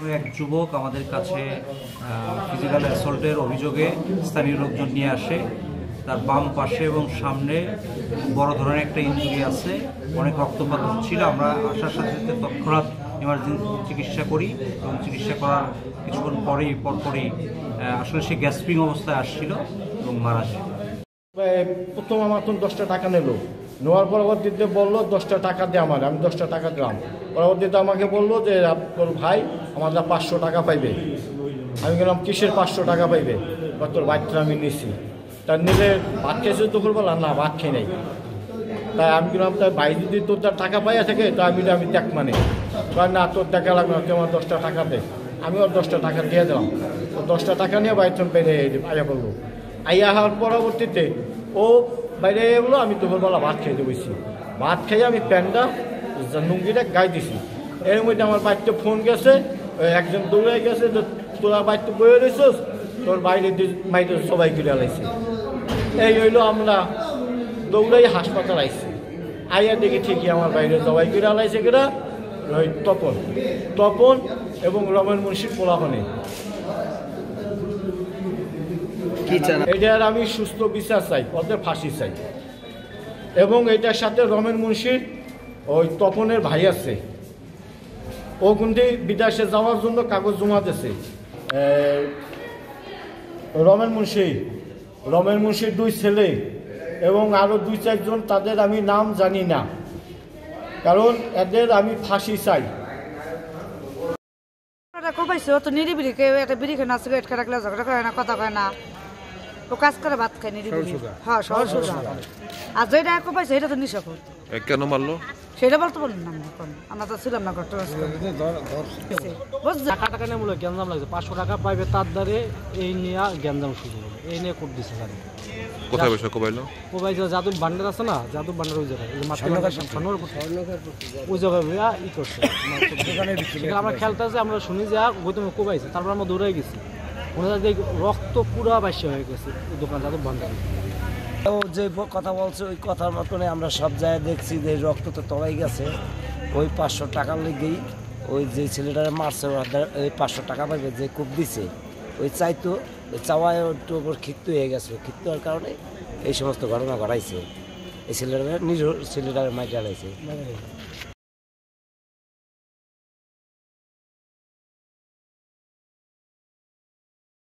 এক যুবক আমাদের কাছে ফিজিক্যাল অ্যাসল্টের অভিযোগে স্থানীয় লোকজন নিয়ে আসে। তার বাম পাশে এবং সামনে বড় ধরনের একটা ইনজুরি আছে, অনেক রক্তপাত হচ্ছিল। আমরা আসার সাথে সাথে তৎক্ষণাৎ ইমার্জেন্সি চিকিৎসা করি এবং চিকিৎসা করার কিছুক্ষণ পরপরই আসলে সে গ্যাস্ট্রিং অবস্থায় আসছিল এবং মারা যায়। প্রথম আমার তো 10টা টাকা নিল, নেওয়ার পরবর্তীতে বললো 10টা টাকা দিয়ে আমার, আমি 10টা টাকা দিলাম। পরবর্তীতে আমাকে বললো যে তোর ভাই আমাদের 500 টাকা পাইবে। আমি গেলাম কিসের 500 টাকা পাইবে? তোর বাচ্চা আমি নিছি। তার নিলে ভাত খেয়েছে দুপুর বেলা? না, ভাত খেয়ে নেই। তাই আমি গেলাম, তাই ভাই যদি তোর টাকা পাইয়া থাকে তো আমি দেখ মানে না, তোর টাকা লাগবে না, তুই আমার 10টা টাকা দে। আমি ওর 10টা টাকা দিয়ে দিলাম। ও 10টা টাকা নিয়ে বাইরে বেড়ে আয়া বললো। আইয়া হওয়ার পরবর্তীতে ও বাইরে বললো আমি দুপুরবেলা ভাত খেয়ে দেবছি। ভাত খেয়ে আমি প্যান্টটা লুঙ্গিটা গায়ে দিছি। এর মধ্যে আমার বাড়িতে ফোন গেছে, একজন দৌড়ে গেছে যে তোরা বাড়িতে বয়ে রয়েছিস, তোর বাইরে সবাই ঘিরে আলাইছে। এই হইলো আমরা দৌড়াই হাসপাতাল আইছি। আইয়া দেখি ঠিকই আমার বাইরে সবাই ঘিরে আলাইছে। কিনা ওই তপন এবং রমেন মুন্সির পোলাপনে। এটার আমি সুস্থ বিচার চাই, ওদের ফাঁসি চাই। এবং এটার সাথে রমেন মুন্সির ওই তপনের ভাই আছে, ও কিন্তু বিদেশে যাওয়ার জন্য কাগজ জমা দিয়েছে। রমেন মুন্সির 2 ছেলে এবং আরও 2-4 জন, তাদের আমি নাম জানি না, কারণ এদের আমি ফাঁসি চাই। তো নিরিবিলি একটা বিড়ি খায় না, সিগারেট খায়, রাখলে ঝগড়া করে না, কথা কয় না, ও কাজ করে ভাত খায় নিরিবিলি। হ্যাঁ, সহজ সোজা। আর যেটা এক পাইছে এটা তো নিশাখর। কেন মারলো সেটা বলতে পারলাম না, আমরা তো ছিলাম না ঘরটা। টাকা নিয়ে মূল্য গ্যাঞ্জাম লাগছে, 500 টাকা পাইবে তার দ্বারে এই নিয়ে গ্যাঞ্জাম শুরু হলো। এই নিয়ে কোর্ট দিচ্ছে গাড়ি। কোথায় বসে কোবাইলো? কোবাইছে যাদব ভান্ডার আছে না, যাদব ভান্ডার ওই জায়গায়, ওই জায়গায় ই করছে। আমরা খেলতে আছে, আমরা শুনি যে গৌতম কোবাইছে, তারপর আমরা দৌড়াই গেছি। ওনাদের রক্ত পুরা বাইশে হয়ে গেছে দোকান যাদব ভান্ডার। ও যে কথা বলছে ওই কথার মতনে আমরা সব জায়গায় দেখছি যে রক্ত তো তলাই গেছে। ওই 500 টাকার লেগেই ওই যে ছেলেটারে মারছে ওই 500 টাকা পাইবে যে কূপ দিছে, ওই চাইতো, ওই চাওয়ায় একটু ওপর ক্ষিপ্ত হয়ে গেছে। ক্ষিপ্ত হওয়ার কারণে এই সমস্ত ঘটনা ঘটাইছে। এই ছেলেটারে ছেলেটারে মাইকে আলাইছে।